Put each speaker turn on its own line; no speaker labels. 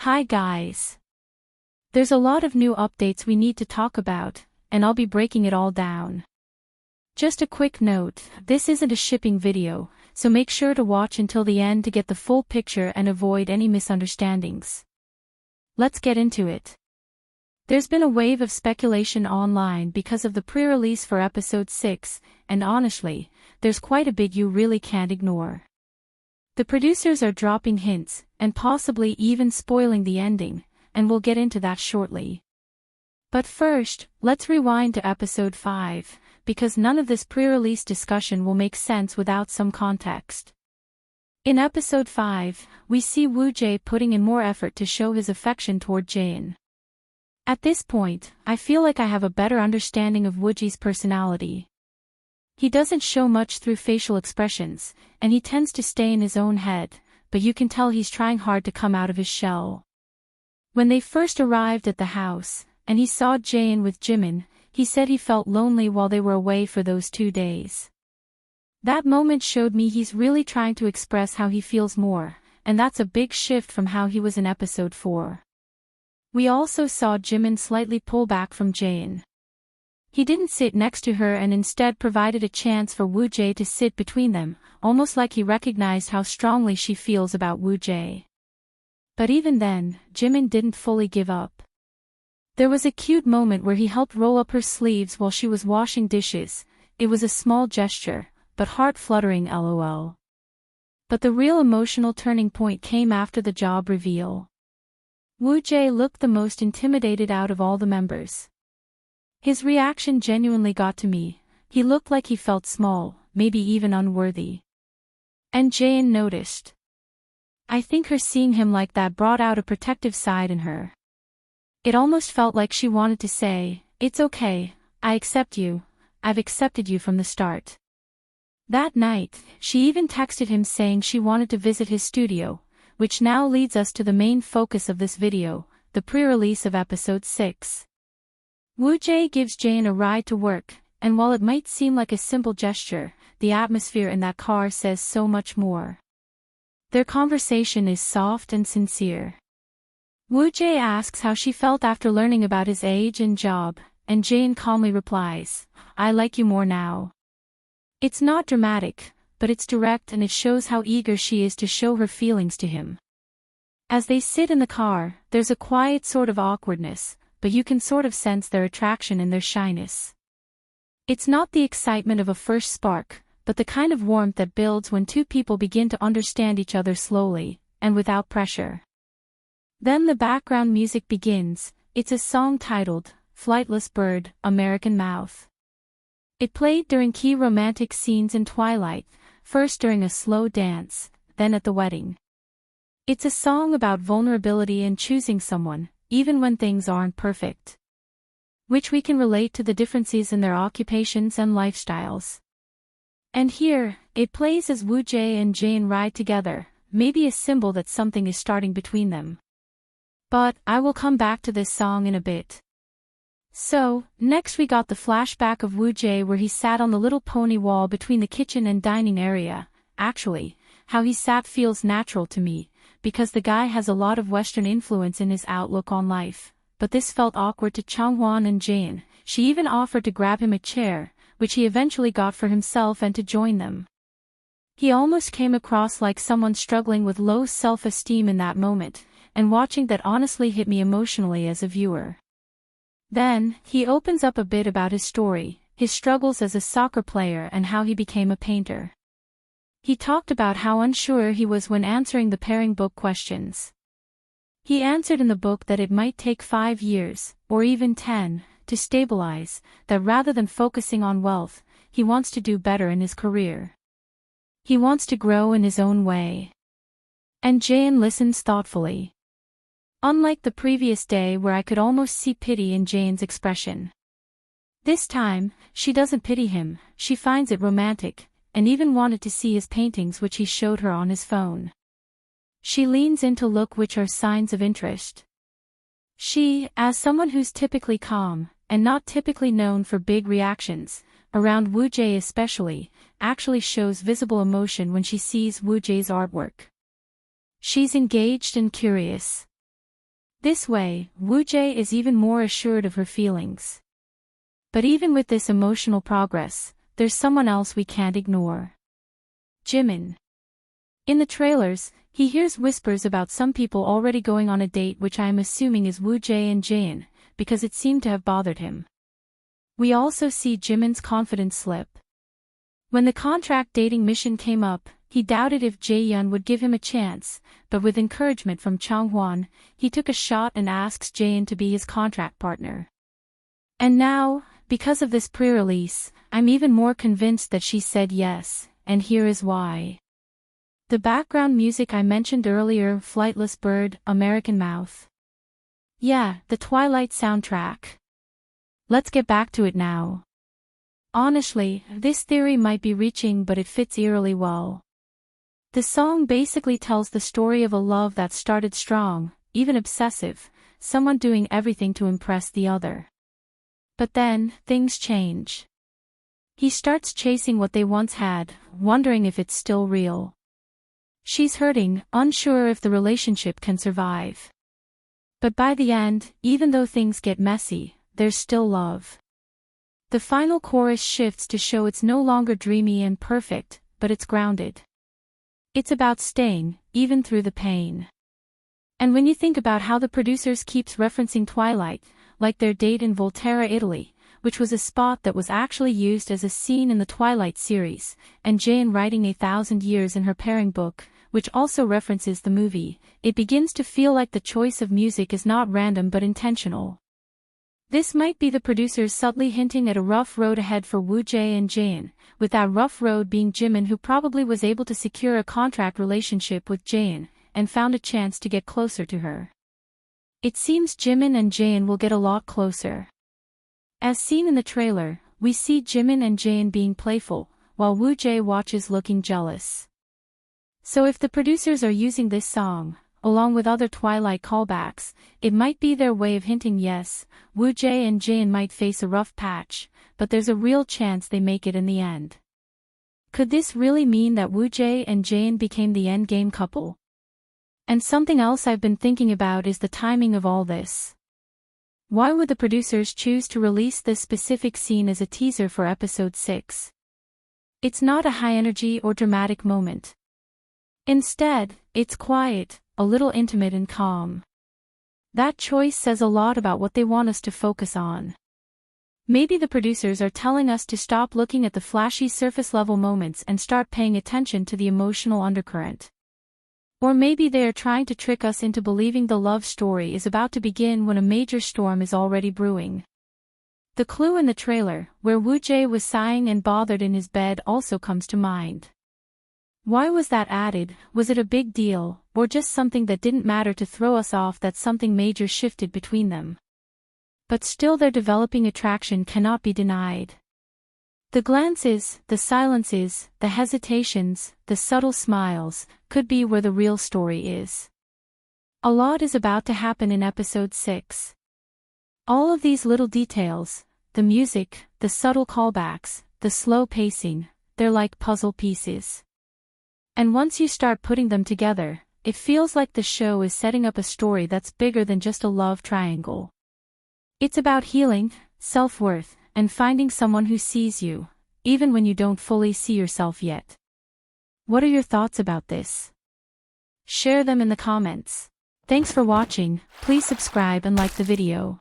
Hi guys. There's a lot of new updates we need to talk about, and I'll be breaking it all down. Just a quick note, this isn't a shipping video, so make sure to watch until the end to get the full picture and avoid any misunderstandings. Let's get into it. There's been a wave of speculation online because of the pre-release for episode 6, and honestly, there's quite a bit you really can't ignore. The producers are dropping hints, and possibly even spoiling the ending, and we'll get into that shortly. But first, let's rewind to episode 5, because none of this pre-release discussion will make sense without some context. In episode 5, we see Woo-jae putting in more effort to show his affection toward Jimn. At this point, I feel like I have a better understanding of Woo-jae's personality. He doesn't show much through facial expressions, and he tends to stay in his own head, but you can tell he's trying hard to come out of his shell. When they first arrived at the house, and he saw Jimn with Jimn, he said he felt lonely while they were away for those 2 days. That moment showed me he's really trying to express how he feels more, and that's a big shift from how he was in episode 4. We also saw Jimn slightly pull back from Jimn. He didn't sit next to her and instead provided a chance for Woo-jae to sit between them, almost like he recognized how strongly she feels about Woo-jae. But even then, Jimn didn't fully give up. There was a cute moment where he helped roll up her sleeves while she was washing dishes. It was a small gesture, but heart-fluttering lol. But the real emotional turning point came after the job reveal. Woo-jae looked the most intimidated out of all the members. His reaction genuinely got to me. He looked like he felt small, maybe even unworthy. And Jimn noticed. I think her seeing him like that brought out a protective side in her. It almost felt like she wanted to say, "It's okay, I accept you, I've accepted you from the start." That night, she even texted him saying she wanted to visit his studio, which now leads us to the main focus of this video, the pre-release of episode 6. Woo-jae gives Jimn a ride to work, and while it might seem like a simple gesture, the atmosphere in that car says so much more. Their conversation is soft and sincere. Woo-jae asks how she felt after learning about his age and job, and Jimn calmly replies, "I like you more now." It's not dramatic, but it's direct and it shows how eager she is to show her feelings to him. As they sit in the car, there's a quiet sort of awkwardness, but you can sort of sense their attraction and their shyness. It's not the excitement of a first spark, but the kind of warmth that builds when two people begin to understand each other slowly, and without pressure. Then the background music begins. It's a song titled, Flightless Bird, American Mouth. It played during key romantic scenes in Twilight, first during a slow dance, then at the wedding. It's a song about vulnerability and choosing someone, even when things aren't perfect. Which we can relate to the differences in their occupations and lifestyles. And here, it plays as Woo-jae and Jimn ride together, maybe a symbol that something is starting between them. But, I will come back to this song in a bit. So, next we got the flashback of Woo-jae where he sat on the little pony wall between the kitchen and dining area. Actually, how he sat feels natural to me, because the guy has a lot of Western influence in his outlook on life, but this felt awkward to Changwon and Jane. She even offered to grab him a chair, which he eventually got for himself and to join them. He almost came across like someone struggling with low self-esteem in that moment, and watching that honestly hit me emotionally as a viewer. Then, he opens up a bit about his story, his struggles as a soccer player and how he became a painter. He talked about how unsure he was when answering the pairing book questions. He answered in the book that it might take 5 years, or even 10, to stabilize, that rather than focusing on wealth, he wants to do better in his career. He wants to grow in his own way. And Jane listens thoughtfully. Unlike the previous day where I could almost see pity in Jane's expression. This time, she doesn't pity him, she finds it romantic, and even wanted to see his paintings which he showed her on his phone. She leans in to look, which are signs of interest. She, as someone who's typically calm, and not typically known for big reactions, around Woo-jae especially, actually shows visible emotion when she sees Woo-jae's artwork. She's engaged and curious. This way, Woo-jae is even more assured of her feelings. But even with this emotional progress, there's someone else we can't ignore. Jimn. In the trailers, he hears whispers about some people already going on a date, which I am assuming is Woo-jae and Jaein, because it seemed to have bothered him. We also see Jimin's confidence slip. When the contract dating mission came up, he doubted if Jaehyun would give him a chance, but with encouragement from Chonghwan, he took a shot and asks Jaein to be his contract partner. And now, because of this pre-release, I'm even more convinced that she said yes, and here is why. The background music I mentioned earlier, Flightless Bird, American Mouth. Yeah, the Twilight soundtrack. Let's get back to it now. Honestly, this theory might be reaching, but it fits eerily well. The song basically tells the story of a love that started strong, even obsessive, someone doing everything to impress the other. But then, things change. He starts chasing what they once had, wondering if it's still real. She's hurting, unsure if the relationship can survive. But by the end, even though things get messy, there's still love. The final chorus shifts to show it's no longer dreamy and perfect, but it's grounded. It's about staying, even through the pain. And when you think about how the producers keeps referencing Twilight, like their date in Volterra, Italy, which was a spot that was actually used as a scene in the Twilight series, and Jaein writing 1,000 Years in her pairing book, which also references the movie, it begins to feel like the choice of music is not random but intentional. This might be the producers subtly hinting at a rough road ahead for Woo-jae and Jaein, with that rough road being Jimin, who probably was able to secure a contract relationship with Jaein, and found a chance to get closer to her. It seems Jimin and Jaein will get a lot closer. As seen in the trailer, we see Jimin and Jaein being playful, while Woo-jae watches looking jealous. So if the producers are using this song, along with other Twilight callbacks, it might be their way of hinting yes, Woo-jae and Jaein might face a rough patch, but there's a real chance they make it in the end. Could this really mean that Woo-jae and Jaein became the endgame couple? And something else I've been thinking about is the timing of all this. Why would the producers choose to release this specific scene as a teaser for episode 6? It's not a high-energy or dramatic moment. Instead, it's quiet, a little intimate and calm. That choice says a lot about what they want us to focus on. Maybe the producers are telling us to stop looking at the flashy surface-level moments and start paying attention to the emotional undercurrent. Or maybe they are trying to trick us into believing the love story is about to begin when a major storm is already brewing. The clue in the trailer, where Woo-jae was sighing and bothered in his bed, also comes to mind. Why was that added? Was it a big deal, or just something that didn't matter to throw us off that something major shifted between them? But still, their developing attraction cannot be denied. The glances, the silences, the hesitations, the subtle smiles, could be where the real story is. A lot is about to happen in episode 6. All of these little details, the music, the subtle callbacks, the slow pacing, they're like puzzle pieces. And once you start putting them together, it feels like the show is setting up a story that's bigger than just a love triangle. It's about healing, self-worth, and finding someone who sees you, even when you don't fully see yourself yet. What are your thoughts about this? Share them in the comments. Thanks for watching, please subscribe and like the video.